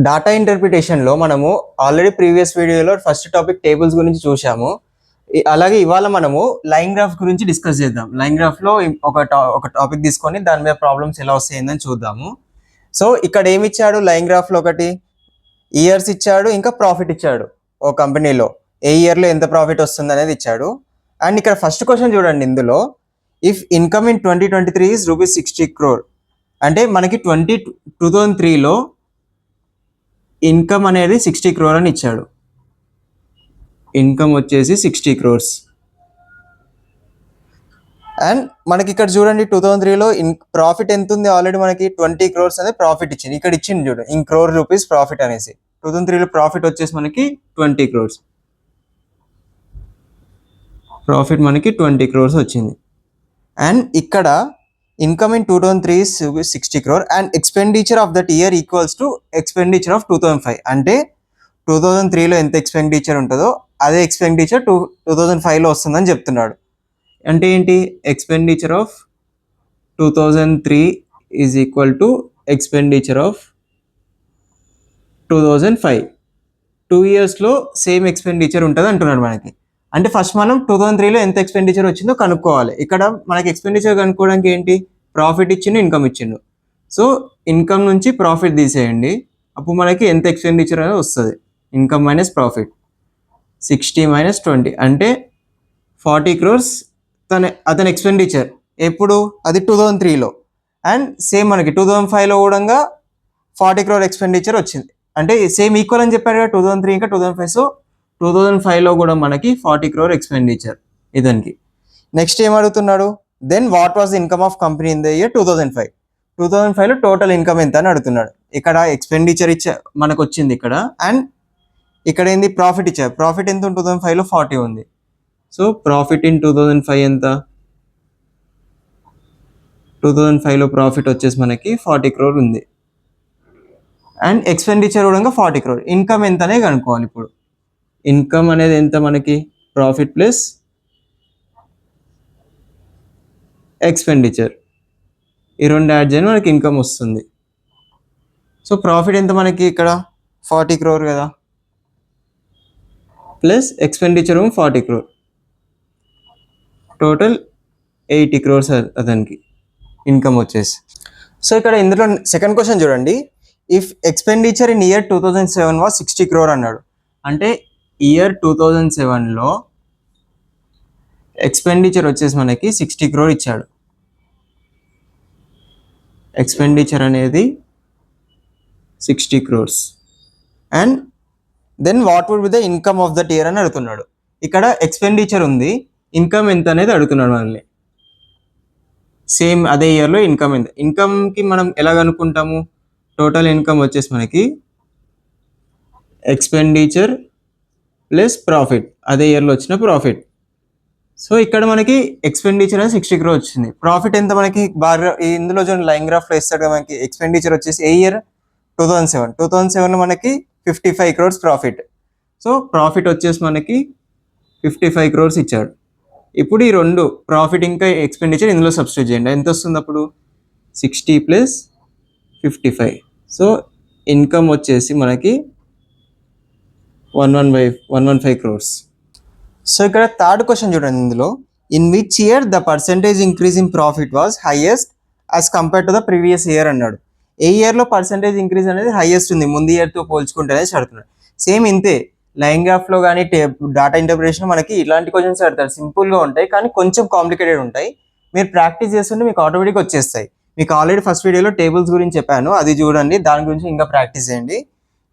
Data ఇంటర్ప్రిటేషన్లో మనము already previous వీడియోలో first topic tables గురించి చూసాము. అలాగే ఇవాళ మనము లైన్ గ్రాఫ్ గురించి డిస్కస్ చేద్దాం. లైన్ గ్రాఫ్లో ఒక టాపిక్ తీసుకొని దాని మీద ప్రాబ్లమ్స్ ఎలా వస్తాయిందని చూద్దాము. సో ఇక్కడ ఏమి ఇచ్చాడు లైన్ గ్రాఫ్లో? ఒకటి ఇయర్స్ ఇచ్చాడు, ఇంకా ప్రాఫిట్ ఇచ్చాడు. ఓ కంపెనీలో ఏ ఇయర్లో ఎంత ప్రాఫిట్ వస్తుంది అనేది ఇచ్చాడు. అండ్ ఇక్కడ ఫస్ట్ క్వశ్చన్ చూడండి, ఇందులో if income in 2023 is rupees 60 crore అంటే మనకి 2003లో ఇన్కమ్ అనేది 60 crore అని ఇచ్చాడు. ఇన్కమ్ వచ్చేసి 60 crores. అండ్ మనకి ఇక్కడ చూడండి 2003లో ప్రాఫిట్ ఎంత ఉంది? ఆల్రెడీ మనకి 20 crores అనేది ప్రాఫిట్ ఇచ్చింది. ఇక్కడ ఇచ్చింది చూడు, ఇన్ crore rupees ప్రాఫిట్ అనేసి. 2003లో ప్రాఫిట్ వచ్చేసి మనకి 20 crores. ప్రాఫిట్ మనకి 20 crores వచ్చింది. అండ్ ఇక్కడ income in 2003 is 60 crore and expenditure of that year equals to expenditure of 2005. అంటే 2003లో ఎంత ఎక్స్పెండిచర్ ఉంటుందో అదే ఎక్స్పెండిచర్ 2005లో వస్తుందని చెప్తున్నాడు. అంటే ఏంటి? Expenditure of 2003 is equal to expenditure of 2005. 2 yearsలో సేమ్ ఎక్స్పెండిచర్ ఉంటుంది అంటున్నాడు మనకి. అంటే ఫస్ట్ మనం 2003లో ఎంత ఎక్స్పెండిచర్ వచ్చిందో కనుక్కోవాలి. ఇక్కడ మనకి ఎక్స్పెండిచర్ కనుక్కోవడానికి ఏంటి? ప్రాఫిట్ ఇచ్చిండు, ఇన్కమ్ ఇచ్చిండు. సో ఇన్కమ్ నుంచి ప్రాఫిట్ తీసేయండి, అప్పుడు మనకి ఎంత ఎక్స్పెండిచర్ అనేది వస్తుంది. ఇన్కమ్ మైనస్ ప్రాఫిట్ 60 - 20 అంటే 40 crores అతని ఎక్స్పెండిచర్. ఎప్పుడు? అది 2003లో. అండ్ సేమ్ మనకి 2005లో కూడా 40 crore ఎక్స్పెండిచర్ వచ్చింది. అంటే సేమ్ ఈక్వల్ అని చెప్పారు కదా 2003 ఇంకా 2005. సో 2005లో కూడా మనకి 40 crore ఎక్స్పెండిచర్ ఇతనికి. నెక్స్ట్ ఏం అడుగుతున్నాడు? Then what was income of company in the year 2005. 2005లో టోటల్ ఇన్కమ్ ఎంత అని అడుగుతున్నాడు. ఇక్కడ ఎక్స్పెండిచర్ మనకు వచ్చింది ఇక్కడ. అండ్ ఇక్కడ ఏంది? ప్రాఫిట్ ఇచ్చారు. ప్రాఫిట్ ఎంత? 2005లో 40 ఉంది. సో ప్రాఫిట్ ఇన్ 2005 ఎంత? 2005లో ప్రాఫిట్ వచ్చేసి మనకి 40 crore ఉంది. అండ్ ఎక్స్పెండిచర్ కూడా 40 crore. ఇన్కమ్ ఎంత అనేది కనుక్కోవాలి. ఇప్పుడు ఇన్కమ్ అనేది ఎంత మనకి? ప్రాఫిట్ ప్లస్ ఎక్స్పెండిచర్, ఈ రెండు యాడ్ చేయని మనకి ఇన్కమ్ వస్తుంది. సో ప్రాఫిట్ ఎంత మనకి ఇక్కడ? 40 crore కదా, plus expenditure 40 crore, total 80 crores అతనికి ఇన్కమ్ వచ్చేసి. సో ఇక్కడ ఇందులో సెకండ్ క్వశ్చన్ చూడండి, if expenditure in year 2007 was 60 crore అన్నాడు. అంటే ఇయర్ 2007లో ఎక్స్పెండిచర్ వచ్చేసి మనకి 60 crore ఇచ్చాడు. ఎక్స్పెండిచర్ అనేది 60 crores. And then what would be the income of that year అని అడుగుతున్నాడు. ఇక్కడ ఎక్స్పెండిచర్ ఉంది, ఇన్కమ్ ఎంత అనేది అడుగుతున్నాడు మనల్ని. సేమ్ అదే ఇయర్లో ఇన్కమ్ ఎంత? ఇన్కమ్కి మనం ఎలా కనుక్కుంటాము? టోటల్ ఇన్కమ్ వచ్చేసి మనకి ఎక్స్పెండిచర్ ప్లస్ ప్రాఫిట్, అదే ఇయర్లో వచ్చిన ప్రాఫిట్. సో ఇక్కడ మనకి ఎక్స్పెండిచర్ అనేది 60 crore వచ్చింది. ప్రాఫిట్ ఎంత మనకి? బాగా ఇందులో చూడండి లైన్ గ్రాఫ్లో ఇస్తాడు మనకి. ఎక్స్పెండిచర్ వచ్చేసి ఏ ఇయర్? 2007. 2007లో మనకి 55 crores ప్రాఫిట్. సో ప్రాఫిట్ వచ్చేసి మనకి 55 crores ఇచ్చాడు. ఇప్పుడు ఈ రెండు ప్రాఫిట్ ఇంకా ఎక్స్పెండిచర్ ఇందులో సబ్స్టిట్యూట్ చేయండి. ఎంత వస్తుంది అప్పుడు? 60 + 55. సో ఇన్కమ్ వచ్చేసి మనకి 115 crores. సో ఇక్కడ థర్డ్ క్వశ్చన్ చూడండి, ఇందులో in which year the percentage increase in profit was highest as compare to the previous year అన్నాడు. ఏ ఇయర్లో పర్సెంటేజ్ ఇంక్రీజ్ అనేది హైయెస్ట్ ఉంది ముందు ఇయర్తో పోల్చుకుంటే అనేది అడుగుతున్నాడు. సేమ్ ఇంతే లైన్ గ్రాఫ్లో కానీ డాటా ఇంటర్ప్రిటేషన్ మనకి ఇలాంటి క్వశ్చన్స్ అడతారు. సింపుల్గా ఉంటాయి కానీ కొంచెం కాంప్లికేటెడ్ ఉంటాయి. మీరు ప్రాక్టీస్ చేస్తుంటే మీకు ఆటోమేటిక్గా వచ్చేస్తాయి. మీకు ఆల్రెడీ ఫస్ట్ వీడియోలో టేబుల్స్ గురించి చెప్పాను, అది చూడండి. దాని గురించి ఇంకా ప్రాక్టీస్ చేయండి.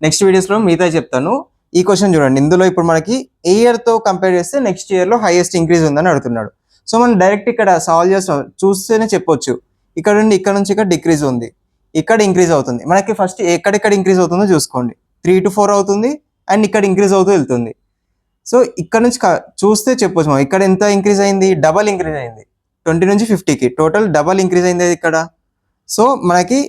నెక్స్ట్ వీడియోస్లో మిగతా చెప్తాను. ఈ క్వశ్చన్ చూడండి, ఇందులో ఇప్పుడు మనకి ఏ ఇయర్తో కంపేర్ చేస్తే నెక్స్ట్ ఇయర్లో హైయెస్ట్ ఇంక్రీజ్ ఉందని అడుగుతున్నాడు. సో మనం డైరెక్ట్ ఇక్కడ సాల్వ్ చేస్తాం, చూస్తేనే చెప్పొచ్చు. ఇక్కడ నుండి ఇక్కడ నుంచి ఇక్కడ డిక్రీజ్ ఉంది, ఇక్కడ ఇంక్రీజ్ అవుతుంది. మనకి ఫస్ట్ ఎక్కడెక్కడ ఇంక్రీజ్ అవుతుందో చూసుకోండి. 3 to 4 అవుతుంది అండ్ ఇక్కడ ఇంక్రీజ్ అవుతూ వెళ్తుంది. సో ఇక్కడ నుంచి చూస్తే చెప్పొచ్చు మనం ఇక్కడ ఎంత ఇంక్రీజ్ అయింది? డబల్ ఇంక్రీజ్ అయింది. 20 నుంచి 50కి టోటల్ డబల్ ఇంక్రీజ్ అయింది ఇక్కడ. సో మనకి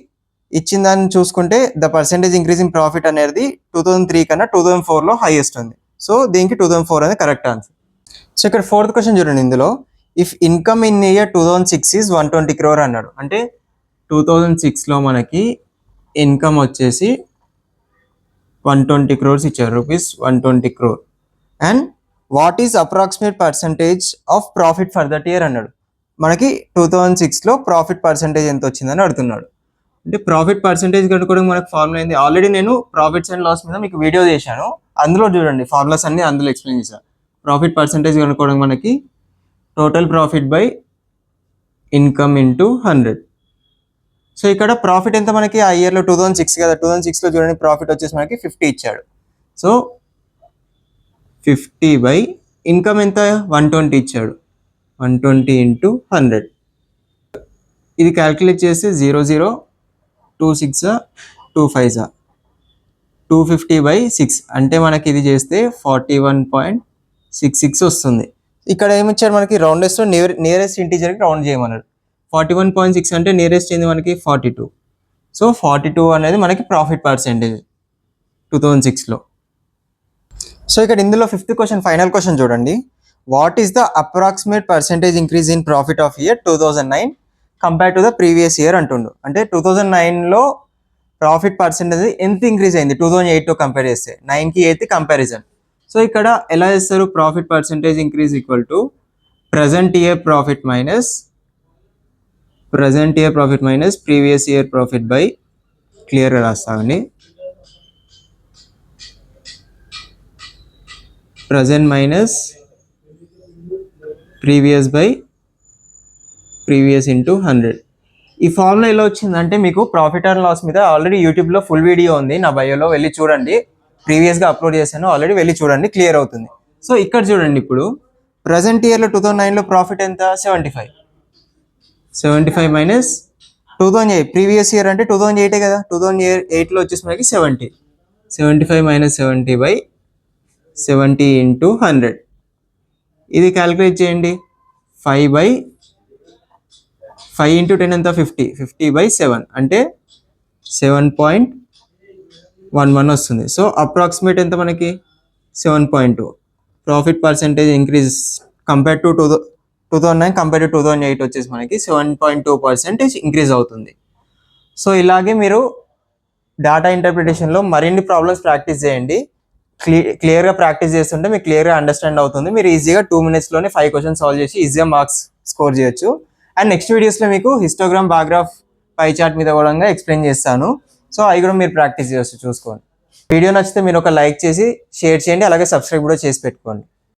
ఇచ్చిన దాన్ని చూసుకుంటే the percentage increase in profit అనేది 2003 కన్నా 2004లో హైయెస్ట్ ఉంది. సో దీనికి 2004 అనేది కరెక్ట్ ఆన్సర్. సో ఇక్కడ ఫోర్త్ క్వశ్చన్ చూడండి, ఇందులో if income in year 2006 is 120 crore అన్నాడు. అంటే 2006లో మనకి ఇన్కమ్ వచ్చేసి 120 crores ఇచ్చారు, rupees 120 crore. And what is approximate percentage of profit for that year అన్నాడు. మనకి 2006లో ప్రాఫిట్ పర్సంటేజ్ ఎంత వచ్చిందని అడుగుతున్నాడు. అంటే ప్రాఫిట్ పర్సంటేజ్ కనుక్కోవడం మనకు ఫార్ములా అయింది. ఆల్రెడీ నేను ప్రాఫిట్స్ అండ్ లాస్ మీద మీకు వీడియో చేశాను, అందులో చూడండి ఫార్ములాస్ అన్ని అందులో ఎక్స్ప్లెయిన్ చేశాను. ప్రాఫిట్ పర్సంటేజ్ కనుక్కోవడం మనకి total profit by income into 100. So ఇక్కడ ప్రాఫిట్ ఎంత మనకి ఆ ఇయర్లో 2006 కదా, 2006లో చూడండి ప్రాఫిట్ వచ్చేసి మనకి 50 ఇచ్చాడు. సో 50 బై ఇన్కమ్ ఎంత 120 ఇచ్చాడు, 120 ఇంటూ 100. ఇది క్యాల్కులేట్ చేస్తే 0 0 2 6 2 5 250 బై 6 అంటే మనకి ఇది చేస్తే 41.66 వస్తుంది. ఇక్కడ ఏమిచ్చాడు మనకి రౌండెస్ట్ నియరెస్ట్ ఇంటీజర్కి రౌండ్ చేయమన్నాడు. 41.6 అంటే నియరెస్ట్ ఏంది మనకి 42. సో 42 అనేది మనకి ప్రాఫిట్ పర్సెంటేజ్ 2006లో. సో ఇక్కడ ఇందులో 5th క్వశ్చన్ ఫైనల్ క్వశ్చన్ చూడండి. What is the approximate percentage increase in profit of year 2009 compare to the previous year అంటుండు. అంటే 2009లో ప్రాఫిట్ పర్సెంటేజ్ ఎంత ఇంక్రీజ్ అయింది 2008తో కంపేర్ చేస్తే, 9కి 8కి కంపారిజన్. సో ఇక్కడ ఎలా చేస్తారు, profit percentage increase equal to present year profit minus previous year profit by, క్లియర్గా రాస్తామండి, present minus previous by previous into 100. ఈ ఫార్ములా ఎలా వచ్చిందంటే మీకు ప్రాఫిట్ అండ్ లాస్ మీద ఆల్రెడీ యూట్యూబ్లో ఫుల్ వీడియో ఉంది, నా బయోలో వెళ్ళి చూడండి, ప్రీవియస్గా అప్లోడ్ చేశాను ఆల్రెడీ, వెళ్ళి చూడండి క్లియర్ అవుతుంది. సో ఇక్కడ చూడండి, ఇప్పుడు ప్రజెంట్ ఇయర్లో 2009లో ప్రాఫిట్ ఎంత 75 మైనస్ 2008, ప్రీవియస్ ఇయర్ అంటే 2008 కదా, 2008లో వచ్చేసి మనకి 75 మైనస్ 70 బై 70 ఇంటూ 100. ఇది క్యాలిక్యులేట్ చేయండి, 5 ఇంటూ 10 ఎంత 50 బై 7 అంటే 7.11 వస్తుంది. సో అప్రాక్సిమేట్ ఎంత మనకి 7.2. Profit percentage increase compare to 2009 compare to 2008 వచ్చేసి మనకి 7.2% ఇంక్రీజ్ అవుతుంది. సో ఇలాగే మీరు డేటా ఇంటర్ప్రిటేషన్లో మరిన్ని ప్రాబ్లమ్స్ ప్రాక్టీస్ చేయండి. క్లియర్గా ప్రాక్టీస్ చేస్తుంటే మీకు క్లియర్గా అండర్స్టాండ్ అవుతుంది. మీరు ఈజీగా 2 minutesలోనే 5 క్వశ్చన్స్ సాల్వ్ చేసి ఈజీగా మార్క్స్ స్కోర్ చేయొచ్చు. అండ్ నెక్స్ట్ వీడియోస్లో మీకు హిస్టోగ్రామ్, బార్గ్రాఫ్, పై చార్ట్ మీద కూడా ఎక్స్ప్లెయిన్ చేస్తాను. సో అవి కూడా మీరు ప్రాక్టీస్ చేయొచ్చు, చూసుకోండి. వీడియో నచ్చితే మీరు ఒక లైక్ చేసి షేర్ చేయండి, అలాగే సబ్స్క్రైబ్ కూడా చేసి పెట్టుకోండి.